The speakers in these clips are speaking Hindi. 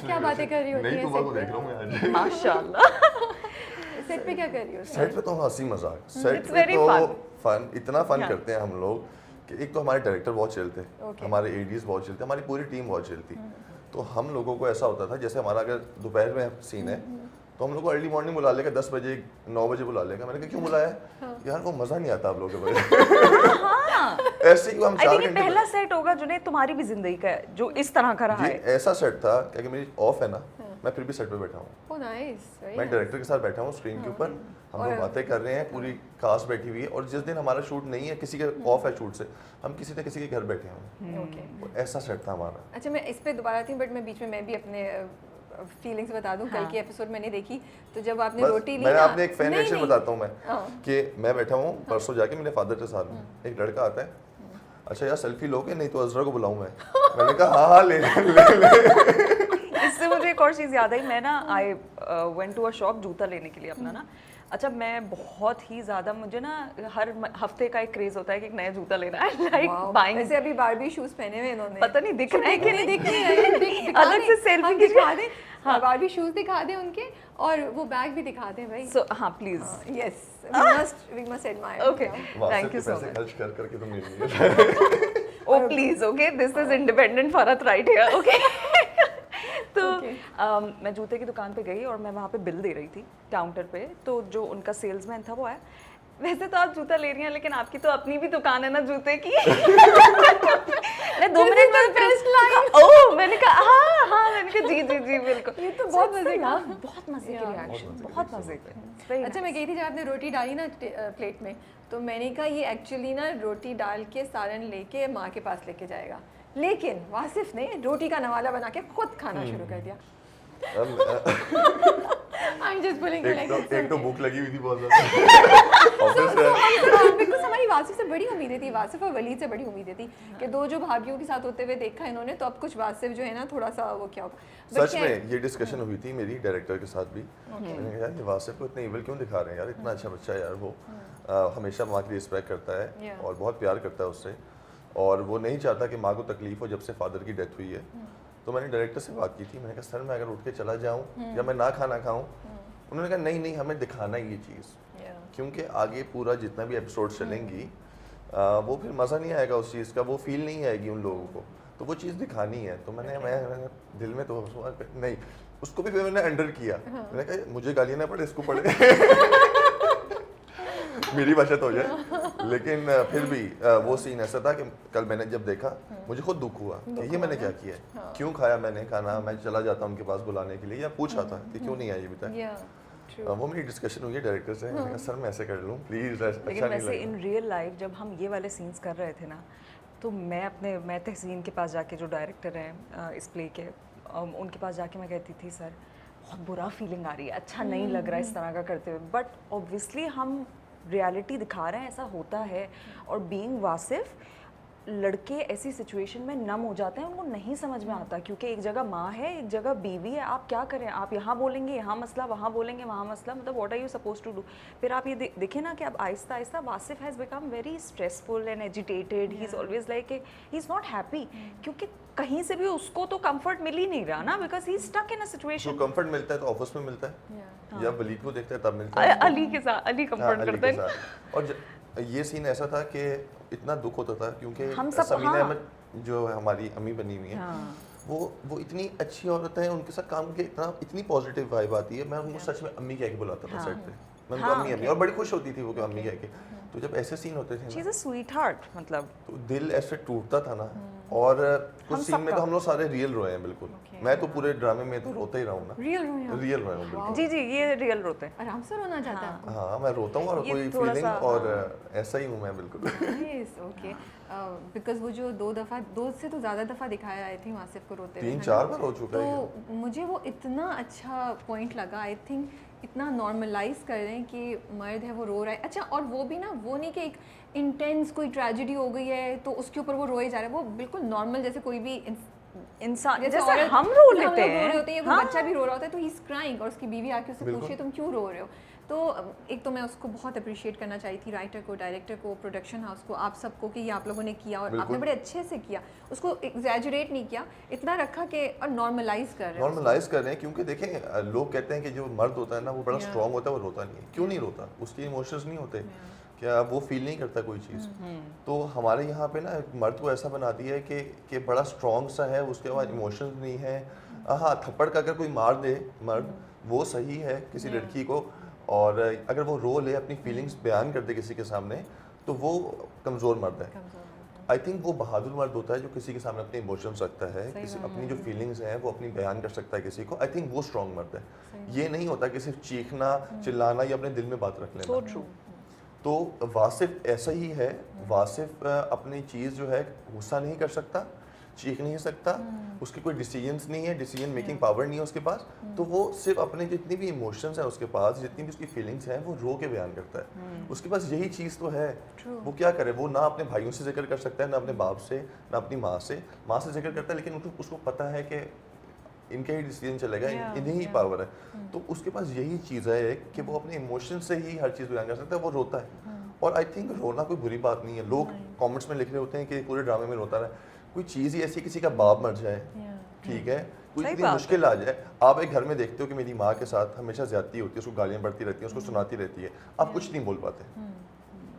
क्या बातें कर रही होती नहीं है तुम्हारे को सेट देख पे? रहा हूँ मैं आज। माशाल्लाह। सेट पे क्या कर रही हो? सेट पे तो हम हंसी मजाक, सेट It's पे very तो fun. फन, इतना फन Yeah. करते हैं हम लोग कि एक तो हमारे डायरेक्टर बहुत चलते, Okay. हमारे एडीज बहुत चलते, हमारी पूरी टीम बहुत चलती। तो हम लोगों को ऐसा होता था जैसे हमारा अगर दोपहर में सीन है तो हम लोग को अर्ली मॉर्निंग बुला लेगा, 10 बजे 9 बजे बुला लेगा। मैंने कहा क्यों बुलाया? यार वो मज़ा नहीं आता आप लोगों के वजह। हाँ, ऐसे ही हम आई 4 थिंक ये घंटे पहला सेट होगा जुनैद तुम्हारी भी जिंदगी का है, जो इस तरह का रहा जी है। ऐसा सेट था क्योंकि मेरी ऑफ है ना, मैं फिर भी सेट पे बैठा हूँ। ओह नाइस, वेरी मैं डायरेक्टर के साथ बैठा हूँ स्क्रीन के ऊपर, हम लोग बातें कर रहे हैं, पूरी कास्ट बैठी हुई है। और जिस दिन हमारा शूट नहीं है, किसी के ऑफ है शूट से, हम किसी न किसी के घर बैठे हैं। ओके। वो ऐसा सेट था हमारा। अच्छा मैं इस पे दोबारा आती हूँ, बट मैं बीच में मैं भी अपने फीलिंग्स बता दूं। कल हाँ। की एपिसोड मैंने देखी, तो जब आपने बस रोटी ली मैं ना, आपने एक फैन नहीं, रिएक्शन नहीं। बताता हूँ मैं हाँ। कि मैं बैठा हूँ परसों जाके मेरे फादर के साथ में, एक लड़का आता है, अच्छा यार सेल्फी लोगे? नहीं तो अजरा को बुलाऊं मैं। मैंने कहा हाँ हाँ ले ले। इससे मुझे एक और चीज़ याद आई। मैं ना I went to a shop जूता लेने के लिए अपना ना। अच्छा मैं बहुत ही ज़्यादा, मुझे ना हर हफ्ते का एक क्रेज होता है कि एक नया जूता लेना है, लाइक वाओ, बाइंग। ऐसे अभी बारबी शूज पहने हुए इन्होंने, पता नहीं दिख रहा है कि नहीं दिख नहीं रहे, अलग से सेल्फी दिखा दे। हाँ, बारबी शूज दिखा दे उनके, और वो बैग भी दिखा दे भाई। सो हाँ please. Yes, we must admire. Okay, thank you so पैसे मच। खर्च कर करके तो मिल गए। Oh please, okay, this is independent Farhat right here, okay. तो मैं जूते की दुकान पे गई और मैं वहाँ पे बिल दे रही थी काउंटर पे। तो जो उनका सेल्समैन था वो आया, वैसे तो आप जूता ले रही हैं लेकिन आपकी तो अपनी भी दुकान है ना जूते की। मैं 2 मिनट में बेस्ट लाइन। ओह मैंने कहा हाँ हाँ, मैंने कहा जी जी जी बिल्कुल। ये तो बहुत मजे का। बहुत मजे के रिएक्शन, बहुत बहुत मजे मजे के। के। अच्छा मैं गई थी जब आपने रोटी डाली ना प्लेट में, तो मैंने कहा ये एक्चुअली ना रोटी डाल के सालन लेके माँ के पास लेके जाएगा, लेकिन वासिफ ने रोटी का नवाला बना के खुद खाना शुरू कर दिया। I'm just pulling you like एक तो भूख लगी हुई थी बहुत ज्यादा ऑफिस से। बिकॉज हमारी वासिफ से बड़ी उम्मीदें थी, वासिफ और वलीद से बड़ी उम्मीदें थी कि दो जो भाभीियों के साथ होते हुए देखा इन्होंने, तो अब कुछ वासिफ जो है ना थोड़ा सा वो क्या होगा। सच में ये डिस्कशन हुई थी मेरी डायरेक्टर के साथ भी। मैंने कहा यार ये वासिफ को इतना इविल क्यों दिखा रहे हैं यार, इतना अच्छा बच्चा है यार वो, हमेशा माँ की रिस्पेक्ट करता है और बहुत प्यार करता है उससे, और वो नहीं चाहता कि माँ को तकलीफ हो जब से फादर की डेथ हुई है। तो मैंने डायरेक्टर से बात की थी, मैंने कहा सर मैं अगर उठ के चला जाऊँ या मैं ना खाना खाऊँ? उन्होंने कहा नहीं नहीं हमें दिखाना ही ये चीज़, क्योंकि आगे पूरा जितना भी एपिसोड चलेंगी वो फिर मज़ा नहीं आएगा उस चीज़ का, वो फील नहीं आएगी उन लोगों को, तो वो चीज़ दिखानी है। तो मैं दिल में तो नहीं, उसको भी मैंने अंडर किया। मैंने कहा मुझे गालियाँ ना पड़े, इसको पड़े। मेरी बचत हो जाए। लेकिन फिर भी वो सीन ऐसा था कि कल मैंने जब देखा मुझे खुद दुख हुआ कि ये मैंने क्या किया है, क्यों खाया मैंने खाना। मैं चला जाता उनके पास बुलाने के लिए या पूछा था कि क्यों नहीं आई अभी तक। वो मेरी डिस्कशन हुई है डायरेक्टर से, मैंने कहा सर मैं ऐसे कर लूँ प्लीज़, अच्छा लेकिन नहीं वैसे इन लगेगा। रियल लाइफ जब हम ये वाले सीन्स कर रहे थे ना, तो मैं तहसीन के पास जाके, जो डायरेक्टर हैं इस प्ले के, उनके पास जाके मैं कहती थी सर बहुत बुरा फीलिंग आ रही है, अच्छा नहीं लग रहा है इस तरह का करते हुए, बट ऑब्वियसली हम रियलिटी दिखा रहे हैं, ऐसा होता है। और बीइंग वासिफ, लड़के ऐसी सिचुएशन में नम हो जाते हैं, उनको नहीं समझ में आता, क्योंकि एक जगह माँ है, एक जगह बीवी है, आप क्या करें, आप यहाँ बोलेंगे यहाँ मसला, वहाँ बोलेंगे वहाँ मसला, मतलब what are you suppose to do. फिर आप ये देखें ना कि अब आहिस्ता आहिस्ता Wasif has become very stressful and agitated, he is always like he is not happy, क्योंकि कहीं से भी उसको तो कंफर्ट मिल ही नहीं रहा ना, because he is stuck in a situation. जो कंफर्ट मिलता है तो ऑफिस में मिलता है या वलीद को देखता है तब मिलता है। अली के साथ, अली कंफर्ट करता है। और ये सीन ऐसा था कि इतना दुख होता था क्योंकि हम सब, समीना हाँ। अहमद जो हमारी अम्मी बनी हुई है, हाँ। वो इतनी अच्छी औरत है, उनके साथ काम के इतनी पॉजिटिव वाइब आती है। मैं उनको सच में अम्मी कह के बुलाता था सेट पे, मैं उनको अम्मी अम्मी, और बड़ी खुश होती थी वो कि अम्मी कह के। तो जब ऐसे सीन होते थे she is a sweet heart, मतलब तो दिल ऐसे टूटता था ना। और कुछ सीन में तो हम लोग सारे रियल रोए हैं बिल्कुल। मैं तो पूरे ड्रामे में तो रोता ही रहा हूँ ना, रियल रोया हूँ बिल्कुल। जी जी, ये रियल रोते हैं। आराम से रोना चाहता है। हाँ मैं रोता हूँ और ये कोई थोड़ा फीलिंग, सा, और ऐसा ही हूँ मैं बिल्कुल। Nice, okay. बिकॉज वो जो 2 से तो ज़्यादा दफ़ा दिखाया आई थी वासिफ को रोते हुए, 3-4 बार हो चुका है। तो मुझे वो इतना अच्छा पॉइंट लगा, आई थिंक इतना नॉर्मलाइज कर रहे हैं कि मर्द है वो रो रहा है। अच्छा, और वो भी ना, वो नहीं कि एक इंटेंस कोई ट्रेजेडी हो गई है तो उसके ऊपर वो रोए जा रहा है, वो बिल्कुल नॉर्मल जैसे कोई भी इंसान, जैसे औरत- हम रो जैसे हम लेते लोग रो रहे हैं, होते हैं, वो हाँ। बच्चा भी रो रहा होता है तो ही इज क्राइंग, और उसकी बीवी आके उससे पूछे तुम क्यों रो रहे हो। तो एक तो मैं उसको बहुत अप्रिशिएट करना चाहिए थी, राइटर को, डायरेक्टर को, प्रोडक्शन हाउस को, आप सबको, कि ये आप लोगों ने किया और आपने बड़े अच्छे से किया, उसको एग्जैजरेट नहीं किया, इतना रखा कि और नॉर्मलाइज कर रहे हैं नॉर्मलाइज कर रहे हैं। क्योंकि देखें लोग कहते हैं कि जो मर्द होता है ना वो बड़ा स्ट्रॉन्ग होता है, वो रोता नहीं है। क्यों नहीं रोता? उसके इमोशंस नहीं होते क्या? वो फील नहीं करता कोई चीज़। तो हमारे यहाँ पे ना मर्द को ऐसा बना दिया है कि बड़ा स्ट्रॉन्ग सा है, उसके बाद इमोशंस नहीं है। हाँ, थप्पड़ का अगर कोई मार दे मर्द वो सही है किसी लड़की को, और अगर वो रो ले, अपनी फीलिंग्स बयान कर दे किसी के सामने, तो वो कमज़ोर मर्द है। आई थिंक वो बहादुर मर्द होता है जो किसी के सामने अपने इमोशंस रखता है, किसी अपनी जो फीलिंग्स हैं वो अपनी बयान कर सकता है किसी को। आई थिंक वो स्ट्रॉन्ग मर्द है। ये नहीं होता कि सिर्फ चीखना, चिल्लाना या अपने दिल में बात रख लेना। So true. तो वासिफ ऐसा ही है। वासिफ अपनी चीज़ जो है गुस्सा नहीं कर सकता, चीख नहीं सकता, उसके कोई डिसीजंस नहीं है, डिसीजन मेकिंग पावर नहीं है उसके पास। तो वो सिर्फ अपने जितनी भी इमोशंस हैं उसके पास, जितनी भी उसकी फीलिंग्स हैं, वो रो के बयान करता है। उसके पास यही चीज़ तो है। वो क्या करे? वो ना अपने भाइयों से जिक्र कर सकता है, ना अपने बाप से, ना अपनी माँ से। माँ से जिक्र करता है लेकिन उसको पता है कि इनका ही डिसीजन चलेगा, इन्हीं ही पावर है। तो उसके पास यही चीज़ है कि वो अपने इमोशन से ही हर चीज़ बयान कर सकता है। वो रोता है, और आई थिंक रोना कोई बुरी बात नहीं है। लोग कमेंट्स में लिख रहे होते हैं कि पूरे ड्रामे में रोता रहा। कोई चीज़ ही ऐसी, किसी का बाप मर जाए, ठीक है, कोई इतनी मुश्किल आ जाए। आप एक घर में देखते हो कि मेरी माँ के साथ हमेशा ज्यादती होती है, उसको गालियाँ बढ़ती रहती हैं, उसको सुनाती रहती है, आप कुछ नहीं बोल पाते,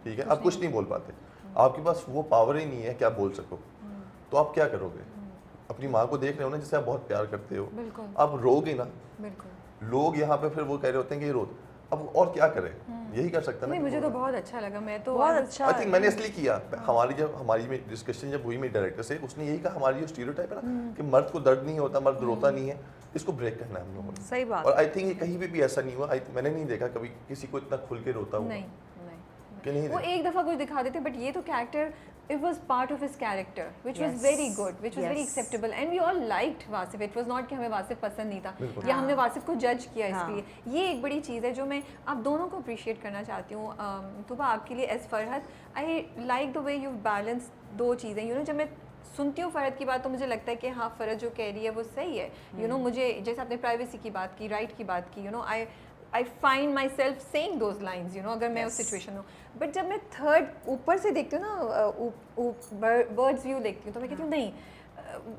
ठीक है, आप कुछ नहीं बोल पाते, आपके पास वो पावर ही नहीं है कि आप बोल सको। तो आप क्या करोगे? अपनी माँ को देख रहे हो ना जिसे आप बहुत प्यार करते हो, आप रोगे ना। लोग यहाँ पे फिर वो कह रहे होते हैं कि ये रो, अब और क्या करें? यही कर सकता है ना। मुझे तो बहुत अच्छा लगा, मैं तो बहुत अच्छा। आई थिंक मैंने इसलिए किया। हमारी में डिस्कशन जब हुई मेरे डायरेक्टर से, उसने यही कहा, हमारी जो स्टीरियोटाइप है ना कि मर्द को दर्द नहीं होता, मर्द रोता नहीं है, इसको ब्रेक करना है हम लोगों ने। सही बात। और आई थिंक ये कहीं भी ऐसा नहीं हुआ। मैंने नहीं देखा कभी किसी को इतना खुल के रोता हुआ। नहीं, वो एक दफा कुछ दिखा देते, बट ये तो character, it was part of his character, which was very good, which was very acceptable, and we all liked Wasif. It was not कि हमें वासिफ पसंद नहीं था या हमने वासिफ को जज किया इसलिए। ये एक बड़ी चीज़ है जो मैं आप दोनों को अप्रिशिएट करना चाहती हूँ। तुबा, आपके लिए as Farhad, I like the way you balance दो चीज़ें। यू नो, जब मैं सुनती हूँ फरहद की बात तो मुझे लगता है कि हाँ, फरहद जो कह रही है वो सही है। यू नो, मुझे जैसे आपने प्राइवेसी की बात की, राइट की बात की, you know, I find my self saying those lines, you know, अगर मैं उस सिचुएशन हूँ। बट जब मैं थर्ड ऊपर से देखती हूँ ना, बर्ड्स व्यू देखती हूँ, तो मैं कहती हूँ नहीं,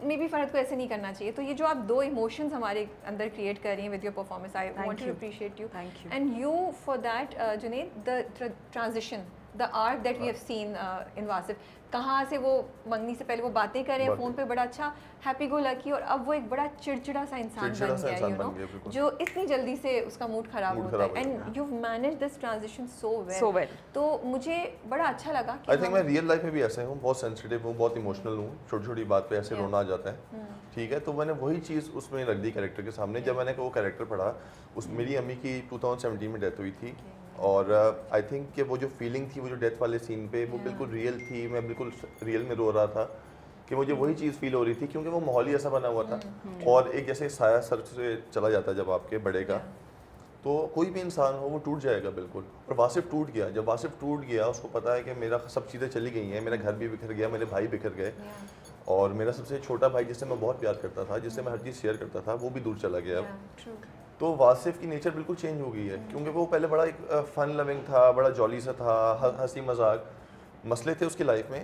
मे बी फरहद को ऐसे नहीं करना चाहिए। तो ये जो आप दो इमोशंस हमारे अंदर क्रिएट कर रही हैं with your performance, I want to appreciate you and you for that. Junaid, the transition, the arc that we have seen in Wasif, कहाँ से वो मंगनी से पहले वो बातें कर रहे हैं फ़ोन पे, बड़ा अच्छा हैप्पी गो लकी, और अब वो एक बड़ा चिड़चिड़ा सा इंसान बन गया है, यू नो, जो इतनी जल्दी से उसका मूड खराब होता है। And you manage this transition so well. तो मुझे बड़ा अच्छा लगा कि आई थिंक मैं रियल लाइफ में भी ऐसे हूँ, बहुत सेंसिटिव हूँ, बहुत इमोशनल हूँ, छोटी छोटी बात पे ऐसे रोना आ जाता है, ठीक है। तो मैंने वही चीज़ उसमें रख दी कैरेक्टर के सामने। जब मैंने वो कैरेक्टर पढ़ा, उस मेरी अम्मी की 2017 में डेथ हुई थी, और आई थिंक कि वो जो फीलिंग थी, वो जो डेथ वाले सीन पे, वो बिल्कुल रियल थी। मैं बिल्कुल रियल में रो रहा था कि मुझे वही चीज़ फील हो रही थी, क्योंकि वो माहौल ही ऐसा बना हुआ था। और एक जैसे साया सर से चला जाता है जब आपके बड़े का, तो कोई भी इंसान हो वो टूट जाएगा बिल्कुल। और वासिफ टूट गया। जब वासिफ टूट गया, उसको पता है कि मेरा सब चीज़ें चली गई हैं, मेरा घर भी बिखर गया, मेरे भाई बिखर गए, और मेरा सबसे छोटा भाई जिससे मैं बहुत प्यार करता था, जिससे मैं हर चीज़ शेयर करता था, वो भी दूर चला गया। तो वासिफ की नेचर बिल्कुल चेंज हो गई है, क्योंकि वो पहले बड़ा एक फन लविंग था, बड़ा जॉली सा था, हंसी मजाक, मसले थे उसकी लाइफ में,